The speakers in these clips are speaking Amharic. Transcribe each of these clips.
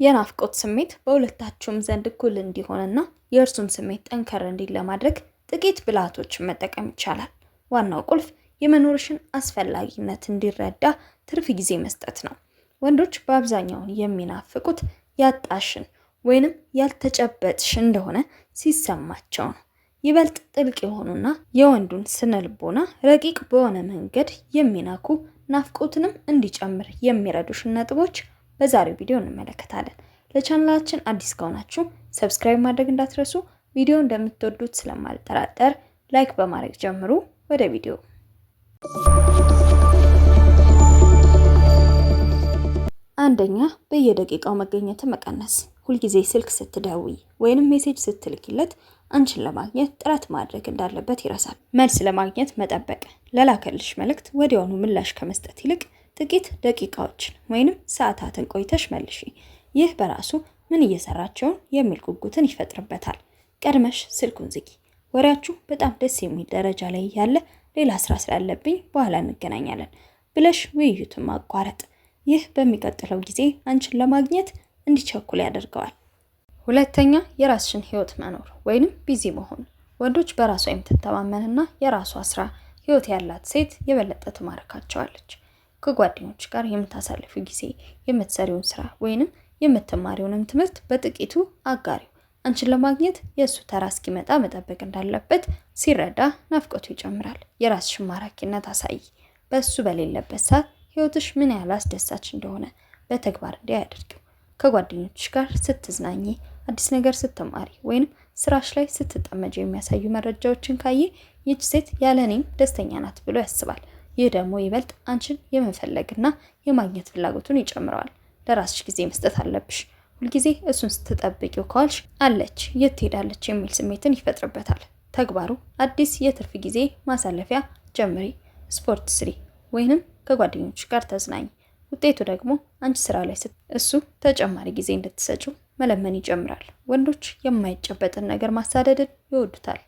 የናፍቆት ስሜት በሁለታችሁም ዘንድ እኩል እንዲሆንና የእርሱም ስሜት ጠንከር እንዲል ለማድረግ ጥቂት ብልሃቶችን መጠቀም ይቻላል። ዋናው ቁልፍ የመኖርሽን አስፈላጊነት እንዲረዳ ትርፍ ጊዜ መስጠት ነው። ወንዶች በአብዛኛው የሚናፍቁት ያጣሽን ወይንም ያልተጨበጥሽ እንደሆነ ሲሰማቸው ነው። ይበልጥ ጥልቅ የሆኑና የወንዱን ስነልቦና ረቂቅ በሆነ መንገድ የሚነኩ ናፍቆትንም እንዲጨምር የሚረዱሽን ነጥቦች በዛሬው ቪዲዮ እንመለከታለን። ለቻናላችን አዲስ ከሆናችሁ ሰብስክራይብ ማድረግ እንዳትረሱ። ቪዲዮ እንደምትወዱት ስለማልጠራጠር ላይክ በማድረግ ጀምሩ። ወደ ቪዲዮ። አንደኛ፣ በየደቂቃው መገኘት መቀነስ። ሁልጊዜ ስልክ ስትደውይ ወይንም ሜሴጅ ስትልኪለት አንቺን ለማግኘት ጥረት ማድረግ እንዳለበት ይረሳል። መልስ ለማግኘት መጠበቅ፣ ለላከልሽ መልእክት ወዲያውኑ ምላሽ ከመስጠት ይልቅ ጥቂት ደቂቃዎችን ወይንም ሰዓታትን ቆይተሽ መልሺ። ይህ በራሱ ምን እየሰራቸው የሚል ጉጉትን ይፈጥርበታል። ቀድመሽ ስልኩን ዝጊ። ወሬያችሁ በጣም ደስ የሚል ደረጃ ላይ ያለ ሌላ ስራ ስላለብኝ በኋላ እንገናኛለን ብለሽ ውይይቱን ማቋረጥ። ይህ በሚቀጥለው ጊዜ አንቺን ለማግኘት እንዲቸኩል ያደርገዋል። ሁለተኛ፣ የራስሽን ህይወት መኖር ወይንም ቢዚ መሆን። ወንዶች በራሷ የምትተማመንና የራሷ ስራ ህይወት ያላት ሴት የበለጠ ትማርካቸዋለች። ከጓደኞች ጋር የምታሳልፉ ጊዜ፣ የምትሰሪውን ስራ ወይንም የምትማሪውንም ትምህርት በጥቂቱ አጋሪው። አንቺን ለማግኘት የእሱ ተራ እስኪመጣ መጠበቅ እንዳለበት ሲረዳ ናፍቆቱ ይጨምራል። የራስሽን ማራኪነት አሳይ። በእሱ በሌለበት ሰዓት ህይወትሽ ምን ያህል አስደሳች እንደሆነ በተግባር እንዲያደርገው። ከጓደኞች ጋር ስትዝናኚ፣ አዲስ ነገር ስትማሪ ወይንም ስራሽ ላይ ስትጠመጅ የሚያሳዩ መረጃዎችን ካየ ይህች ሴት ያለ እኔም ደስተኛ ናት ብሎ ያስባል። ይህ ደግሞ ይበልጥ አንቺን የመፈለግና የማግኘት ፍላጎቱን ይጨምረዋል። ለራስሽ ጊዜ መስጠት አለብሽ። ሁልጊዜ እሱን ስትጠብቂው ከዋልሽ አለች የት ትሄዳለች የሚል ስሜትን ይፈጥርበታል። ተግባሩ አዲስ የትርፍ ጊዜ ማሳለፊያ ጀምሪ፣ ስፖርት ስሪ ወይንም ከጓደኞች ጋር ተዝናኝ። ውጤቱ ደግሞ አንቺ ስራ ላይ እሱ ተጨማሪ ጊዜ እንድትሰጪው መለመን ይጀምራል። ወንዶች የማይጨበጥን ነገር ማሳደድን ይወዱታል።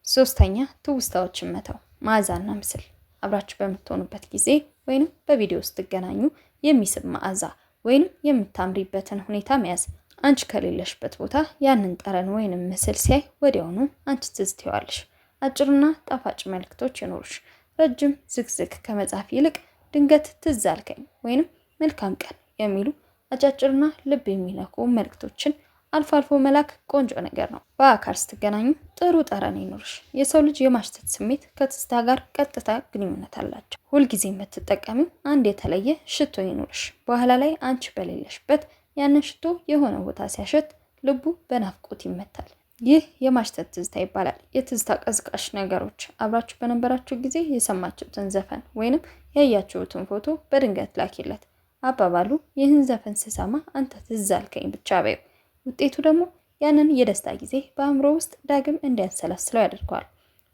ሶስተኛ፣ ትውስታዎችን መተው። መዓዛና ምስል። አብራችሁ በምትሆኑበት ጊዜ ወይንም በቪዲዮ ስትገናኙ የሚስብ መዓዛ ወይንም የምታምሪበትን ሁኔታ መያዝ። አንቺ ከሌለሽበት ቦታ ያንን ጠረን ወይንም ምስል ሲያይ ወዲያውኑ አንቺ ትዝ ትይዋለሽ። አጭርና ጣፋጭ መልእክቶች ይኖሩሽ። ረጅም ዝግዝግ ከመጻፍ ይልቅ ድንገት ትዝ አልከኝ ወይንም መልካም ቀን የሚሉ አጫጭርና ልብ የሚነኩ መልእክቶችን አልፎ አልፎ መላክ ቆንጆ ነገር ነው። በአካል ስትገናኙ ጥሩ ጠረን ይኖርሽ። የሰው ልጅ የማሽተት ስሜት ከትዝታ ጋር ቀጥታ ግንኙነት አላቸው። ሁልጊዜ የምትጠቀሚው አንድ የተለየ ሽቶ ይኖርሽ። በኋላ ላይ አንቺ በሌለሽበት ያንን ሽቶ የሆነ ቦታ ሲያሸት ልቡ በናፍቆት ይመታል። ይህ የማሽተት ትዝታ ይባላል። የትዝታ ቀዝቃሽ ነገሮች። አብራችሁ በነበራችሁ ጊዜ የሰማችሁትን ዘፈን ወይንም ያያችሁትን ፎቶ በድንገት ላኪለት። አባባሉ ይህን ዘፈን ስሰማ አንተ ትዝ አልከኝ ብቻ በይው። ውጤቱ ደግሞ ያንን የደስታ ጊዜ በአእምሮ ውስጥ ዳግም እንዲያንሰላስለው ያደርገዋል።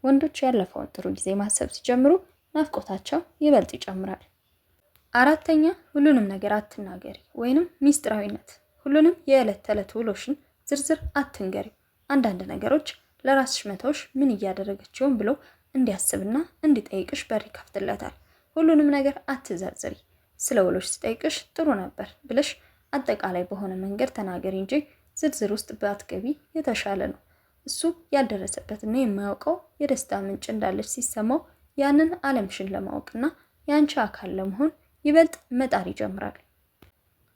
ወንዶች ያለፈውን ጥሩ ጊዜ ማሰብ ሲጀምሩ ናፍቆታቸው ይበልጥ ይጨምራል። አራተኛ፣ ሁሉንም ነገር አትናገሪ ወይንም ሚስጥራዊነት። ሁሉንም የዕለት ተዕለት ውሎሽን ዝርዝር አትንገሪ። አንዳንድ ነገሮች ለራስሽ መተውሽ ምን እያደረገችውን ብሎ እንዲያስብና እንዲጠይቅሽ በር ይከፍትለታል። ሁሉንም ነገር አትዘርዝሪ። ስለ ውሎሽ ሲጠይቅሽ ጥሩ ነበር ብለሽ አጠቃላይ በሆነ መንገድ ተናገሪ እንጂ ዝርዝር ውስጥ ባትገቢ የተሻለ ነው። እሱ ያልደረሰበትና የማያውቀው የደስታ ምንጭ እንዳለች ሲሰማው ያንን ዓለምሽን ለማወቅና የአንቺ አካል ለመሆን ይበልጥ መጣር ይጀምራል።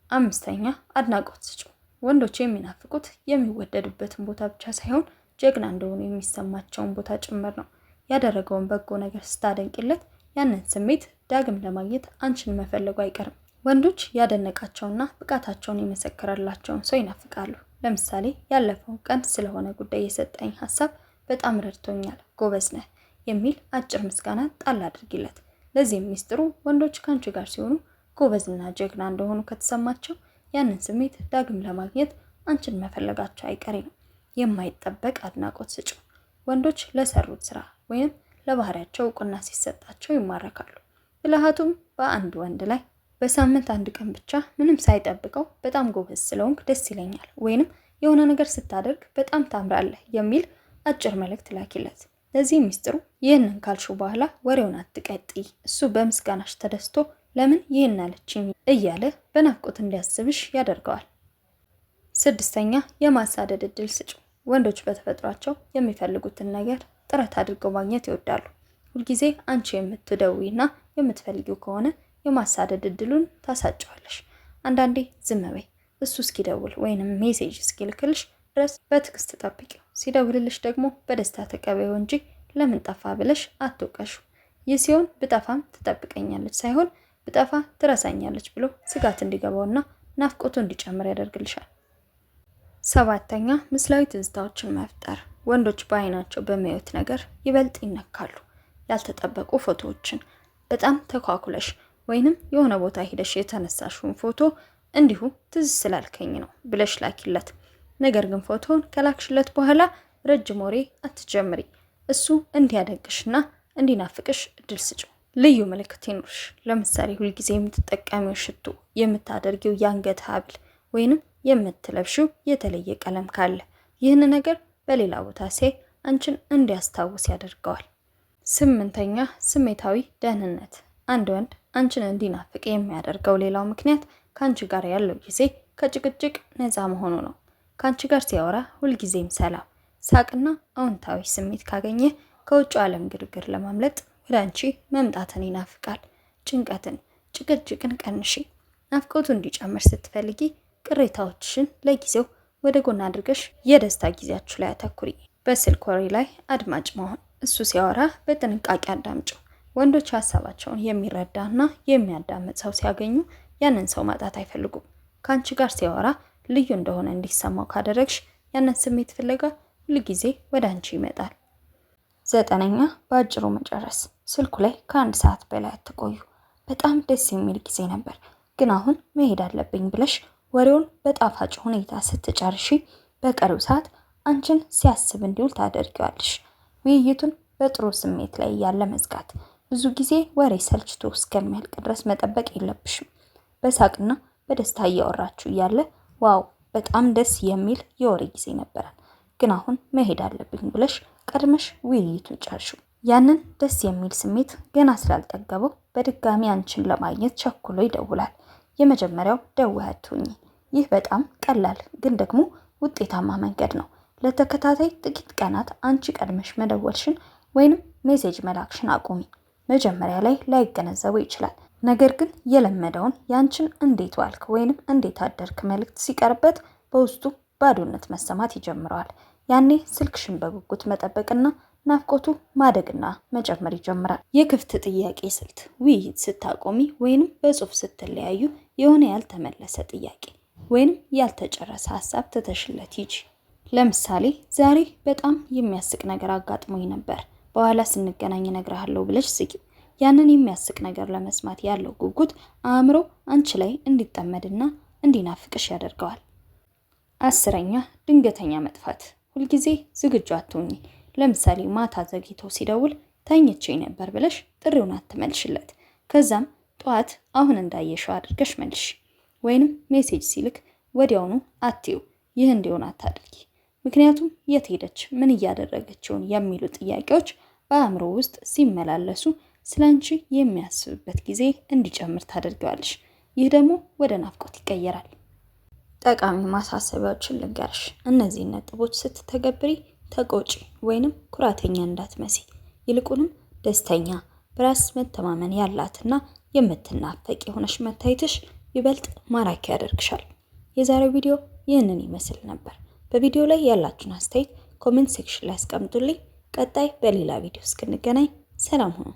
አምስተኛ፣ አድናቆት ስጩ። ወንዶች የሚናፍቁት የሚወደዱበትን ቦታ ብቻ ሳይሆን ጀግና እንደሆኑ የሚሰማቸውን ቦታ ጭምር ነው። ያደረገውን በጎ ነገር ስታደንቅለት ያንን ስሜት ዳግም ለማግኘት አንቺን መፈለጉ አይቀርም። ወንዶች ያደነቃቸውና ብቃታቸውን የመሰከረላቸውን ሰው ይናፍቃሉ። ለምሳሌ ያለፈው ቀን ስለሆነ ጉዳይ የሰጠኝ ሀሳብ በጣም ረድቶኛል፣ ጎበዝ ነህ የሚል አጭር ምስጋና ጣል አድርጊለት። ለዚህም ሚስጥሩ ወንዶች ከአንቺ ጋር ሲሆኑ ጎበዝና ጀግና እንደሆኑ ከተሰማቸው ያንን ስሜት ዳግም ለማግኘት አንቺን መፈለጋቸው አይቀሬ ነው። የማይጠበቅ አድናቆት ስጩ። ወንዶች ለሰሩት ስራ ወይም ለባህሪያቸው እውቅና ሲሰጣቸው ይማረካሉ። ብልሃቱም በአንድ ወንድ ላይ በሳምንት አንድ ቀን ብቻ ምንም ሳይጠብቀው በጣም ጎበዝ ስለሆንክ ደስ ይለኛል ወይንም የሆነ ነገር ስታደርግ በጣም ታምራለህ የሚል አጭር መልእክት ላኪለት። ለዚህ ሚስጥሩ ይህንን ካልሽው በኋላ ወሬውን አትቀጥይ። እሱ በምስጋናሽ ተደስቶ ለምን ይህን አለችኝ እያለ በናፍቆት እንዲያስብሽ ያደርገዋል። 6ኛ የማሳደድ እድል ስጩ። ወንዶች በተፈጥሯቸው የሚፈልጉትን ነገር ጥረት አድርገው ማግኘት ይወዳሉ። ሁልጊዜ አንቺ የምትደውይና የምትፈልጊው ከሆነ የማሳደድ እድሉን ታሳጨዋለሽ። አንዳንዴ ዝም በይ፣ እሱ እስኪደውል ወይንም ሜሴጅ እስኪልክልሽ ድረስ በትዕግስት ጠብቂው። ሲደውልልሽ ደግሞ በደስታ ተቀበይው እንጂ ለምን ጠፋ ብለሽ አትወቀሹ። ይህ ሲሆን ብጠፋም ትጠብቀኛለች ሳይሆን ብጠፋ ትረሳኛለች ብሎ ስጋት እንዲገባውና ናፍቆቱ እንዲጨምር ያደርግልሻል። 7ኛ ምስላዊ ትዝታዎችን መፍጠር። ወንዶች በአይናቸው በሚያዩት ነገር ይበልጥ ይነካሉ። ያልተጠበቁ ፎቶዎችን በጣም ተኳኩለሽ ወይንም የሆነ ቦታ ሄደሽ የተነሳሽውን ፎቶ እንዲሁ ትዝ ስላልከኝ ነው ብለሽ ላኪለት። ነገር ግን ፎቶውን ከላክሽለት በኋላ ረጅም ወሬ አትጀምሪ። እሱ እንዲያደንቅሽና እንዲናፍቅሽ እድል ስጪው። ልዩ ምልክት ይኑርሽ። ለምሳሌ ሁልጊዜ የምትጠቀሚው ሽቶ፣ የምታደርጊው የአንገት ሐብል ወይንም የምትለብሺው የተለየ ቀለም ካለ ይህን ነገር በሌላ ቦታ ሲያይ አንቺን እንዲያስታውስ ያደርገዋል። 8ኛ ስሜታዊ ደህንነት። አንድ ወንድ አንቺን እንዲናፍቅ የሚያደርገው ሌላው ምክንያት ከአንቺ ጋር ያለው ጊዜ ከጭቅጭቅ ነፃ መሆኑ ነው። ከአንቺ ጋር ሲያወራ ሁልጊዜም ሰላም፣ ሳቅና አዎንታዊ ስሜት ካገኘ ከውጭ ዓለም ግርግር ለማምለጥ ወደ አንቺ መምጣትን ይናፍቃል። ጭንቀትን፣ ጭቅጭቅን ቀንሺ። ናፍቆቱ እንዲጨምር ስትፈልጊ ቅሬታዎችሽን ለጊዜው ወደ ጎን አድርገሽ የደስታ ጊዜያችሁ ላይ አተኩሪ። በስልክ ወሬ ላይ አድማጭ መሆን። እሱ ሲያወራ በጥንቃቄ አዳምጪው። ወንዶች ሀሳባቸውን የሚረዳና የሚያዳምጥ ሰው ሲያገኙ ያንን ሰው ማጣት አይፈልጉም። ከአንቺ ጋር ሲያወራ ልዩ እንደሆነ እንዲሰማው ካደረግሽ ያንን ስሜት ፍለጋ ሁልጊዜ ወደ አንቺ ይመጣል። 9ኛ በአጭሩ መጨረስ። ስልኩ ላይ ከ1 ሰዓት በላይ አትቆዩ። በጣም ደስ የሚል ጊዜ ነበር፣ ግን አሁን መሄድ አለብኝ ብለሽ ወሬውን በጣፋጭ ሁኔታ ስትጨርሺ በቀሪው ሰዓት አንቺን ሲያስብ እንዲውል ታደርጊዋለሽ። ውይይቱን በጥሩ ስሜት ላይ ያለ መዝጋት። ብዙ ጊዜ ወሬ ሰልችቶ እስከሚያልቅ ድረስ መጠበቅ የለብሽም። በሳቅና በደስታ እያወራችሁ እያለ ዋው በጣም ደስ የሚል የወሬ ጊዜ ነበረን፣ ግን አሁን መሄድ አለብኝ ብለሽ ቀድመሽ ውይይቱን ጨርሺው። ያንን ደስ የሚል ስሜት ገና ስላልጠገበው በድጋሚ አንቺን ለማግኘት ቸኩሎ ይደውላል። የመጀመሪያው ደውዪ አትሁኚ። ይህ በጣም ቀላል ግን ደግሞ ውጤታማ መንገድ ነው። ለተከታታይ ጥቂት ቀናት አንቺ ቀድመሽ መደወልሽን ወይንም ሜሴጅ መላክሽን አቁሚ። መጀመሪያ ላይ ላይገነዘቡ ይችላል። ነገር ግን የለመደውን ያንቺን እንዴት ዋልክ ወይንም እንዴት አደርክ መልእክት ሲቀርበት በውስጡ ባዶነት መሰማት ይጀምረዋል። ያኔ ስልክሽን በጉጉት መጠበቅና ናፍቆቱ ማደግና መጨመር ይጀምራል። የክፍት ጥያቄ ስልት። ውይይት ስታቆሚ ወይንም በጽሁፍ ስትለያዩ የሆነ ያልተመለሰ ጥያቄ ወይንም ያልተጨረሰ ሀሳብ ትተሽለት ሂጂ። ለምሳሌ ዛሬ በጣም የሚያስቅ ነገር አጋጥሞኝ ነበር፣ በኋላ ስንገናኝ እነግርሃለሁ ብለሽ ዝጊው። ያንን የሚያስቅ ነገር ለመስማት ያለው ጉጉት አእምሮ አንቺ ላይ እንዲጠመድና እንዲናፍቅሽ ያደርገዋል። 10ኛ ድንገተኛ መጥፋት። ሁልጊዜ ዝግጁ አትሁኚ። ለምሳሌ ማታ ዘግይቶ ሲደውል ተኝቼ ነበር ብለሽ ጥሪውን አትመልሽለት። ከዛም ጠዋት አሁን እንዳየሽው አድርገሽ መልሽ። ወይንም ሜሴጅ ሲልክ ወዲያውኑ አትዩ። ይህ እንዲሆን አታድርጊ። ምክንያቱም የት ሄደች፣ ምን እያደረገችውን የሚሉ ጥያቄዎች በአእምሮ ውስጥ ሲመላለሱ ስለአንቺ የሚያስብበት ጊዜ እንዲጨምር ታደርጊዋለሽ። ይህ ደግሞ ወደ ናፍቆት ይቀየራል። ጠቃሚ ማሳሰቢያዎችን ልንገርሽ። እነዚህን ነጥቦች ስትተገብሪ ተቆጪ ወይንም ኩራተኛ እንዳትመሲ፣ ይልቁንም ደስተኛ፣ በራስ መተማመን ያላትና የምትናፈቅ የሆነሽ መታየትሽ ይበልጥ ማራኪ ያደርግሻል። የዛሬው ቪዲዮ ይህንን ይመስል ነበር። በቪዲዮ ላይ ያላችሁን አስተያየት ኮሜንት ሴክሽን ላይ አስቀምጡልኝ። ቀጣይ በሌላ ቪዲዮ እስክንገናኝ ሰላም ሁኑ።